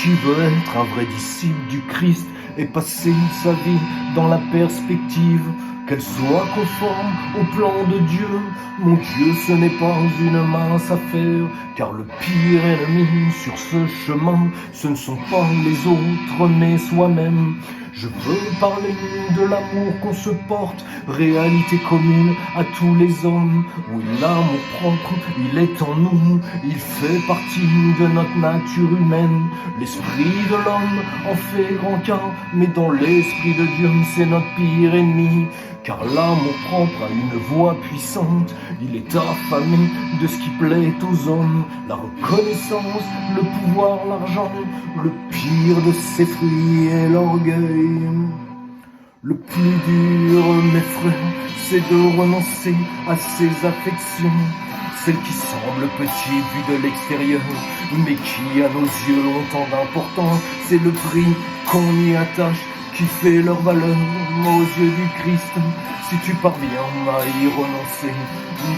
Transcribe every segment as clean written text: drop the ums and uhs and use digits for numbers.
qui veut être un vrai disciple du Christ et passer sa vie dans la perspective qu'elle soit conforme au plan de Dieu. Mon Dieu, ce n'est pas une mince affaire, car le pire ennemi sur ce chemin, ce ne sont pas les autres, mais soi-même. Je veux parler de l'amour qu'on se porte, réalité commune à tous les hommes. Oui, l'amour propre, il est en nous, il fait partie de notre nature humaine. L'esprit de l'homme en fait grand cas, mais dans l'esprit de Dieu, c'est notre pire ennemi. Car l'amour propre a une voix puissante, il est affamé de ce qui plaît aux hommes. La reconnaissance, le pouvoir, l'argent, le pire de ses fruits est l'orgueil. Le plus dur, mes frères, c'est de renoncer à ses affections, celles qui semblent petites vues de l'extérieur, mais qui à nos yeux ont tant d'importance. C'est le prix qu'on y attache qui fait leur valeur aux yeux du Christ. Si tu parviens à y renoncer,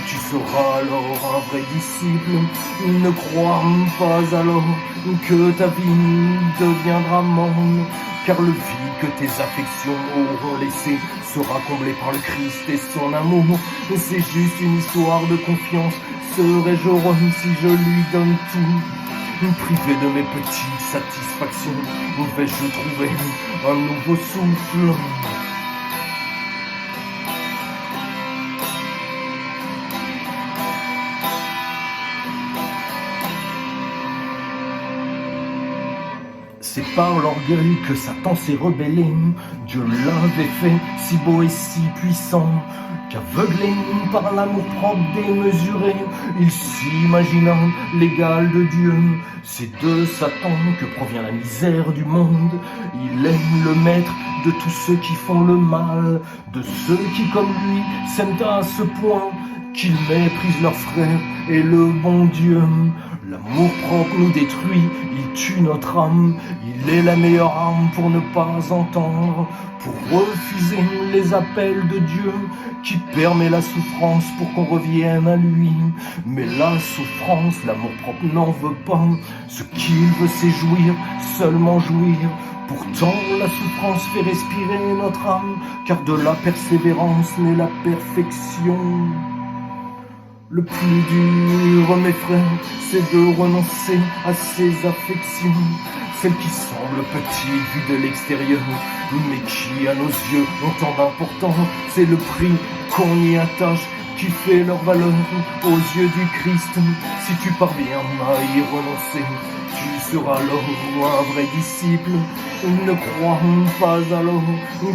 tu seras alors un vrai disciple. Ne crois pas alors que ta vie deviendra morne, car le vide que tes affections auront laissé sera comblé par le Christ et son amour. C'est juste une histoire de confiance. Serais-je heureux si je lui donne tout? Privé de mes petites satisfactions, vais-je trouver un nouveau souffle? C'est par l'orgueil que Satan s'est rebellé. Dieu l'avait fait si beau et si puissant qu'aveuglé par l'amour propre démesuré, il s'imagina l'égal de Dieu. C'est de Satan que provient la misère du monde. Il est le maître de tous ceux qui font le mal, de ceux qui comme lui s'aiment à ce point qu'ils méprisent leurs frères et le bon Dieu. L'amour propre nous détruit, il tue notre âme. Il est la meilleure arme pour ne pas entendre, pour refuser les appels de Dieu, qui permet la souffrance pour qu'on revienne à lui. Mais la souffrance, l'amour propre n'en veut pas. Ce qu'il veut, c'est jouir, seulement jouir. Pourtant la souffrance fait respirer notre âme, car de la persévérance naît la perfection. Le plus dur, mes frères, c'est de renoncer à ses affections, celles qui semblent petites vues de l'extérieur, mais qui à nos yeux ont tant d'importance. C'est le prix qu'on y attache qui fait leur valeur aux yeux du Christ. Si tu parviens à y renoncer, tu seras alors un vrai disciple. Ne crois pas alors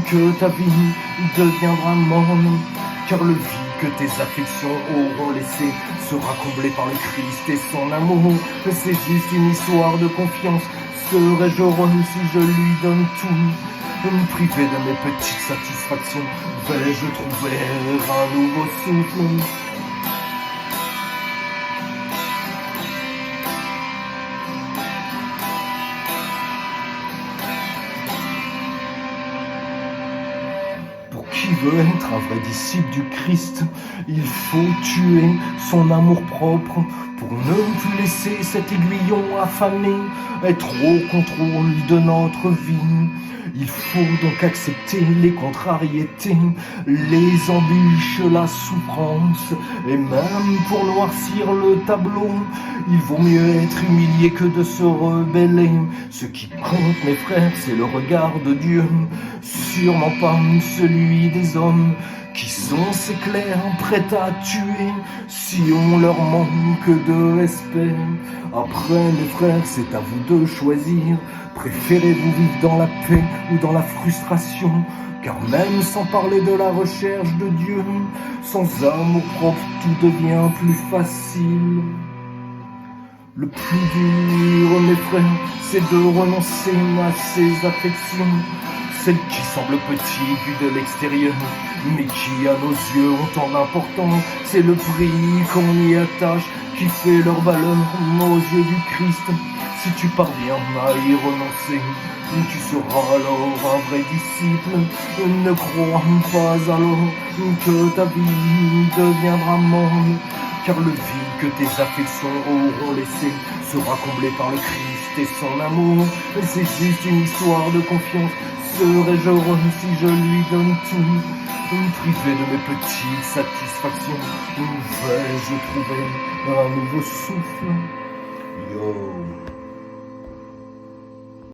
que ta vie deviendra morne, car le vide que tes affections auront laissé sera comblé par le Christ et son amour. C'est juste une histoire de confiance. Serais-je heureux si je lui donne tout? Privé de mes petites satisfactions, vais-je trouver un nouveau souffle? Qui veut être un vrai disciple du Christ, il faut tuer son amour propre pour ne plus laisser cet aiguillon affamé être au contrôle de notre vie. Il faut donc accepter les contrariétés, les embûches, la souffrance, et même pour noircir le tableau, il vaut mieux être humilié que de se rebeller. Ce qui compte, mes frères, c'est le regard de Dieu, sûrement pas celui des hommes qui sont ces clercs prêts à tuer si on leur manque de respect. Après, mes frères, c'est à vous de choisir. Préférez-vous vivre dans la paix ou dans la frustration? Car même sans parler de la recherche de Dieu, sans amour propre, tout devient plus facile. Le plus dur, mes frères, c'est de renoncer à ses affections, celles qui semblent petites vues de l'extérieur, mais qui à nos yeux ont tant d'importance. C'est le prix qu'on y attache qui fait leur valeur aux yeux du Christ. Si tu parviens à y renoncer, tu seras alors un vrai disciple. Ne crois pas alors que ta vie deviendra morne, car le vide que tes affections auront laissé sera comblé par le Christ tester son amour. C'est juste une histoire de confiance. Serais-je heureux si je lui donne tout? Privé de mes petites satisfactions, où vais-je trouver un nouveau souffle? Yo.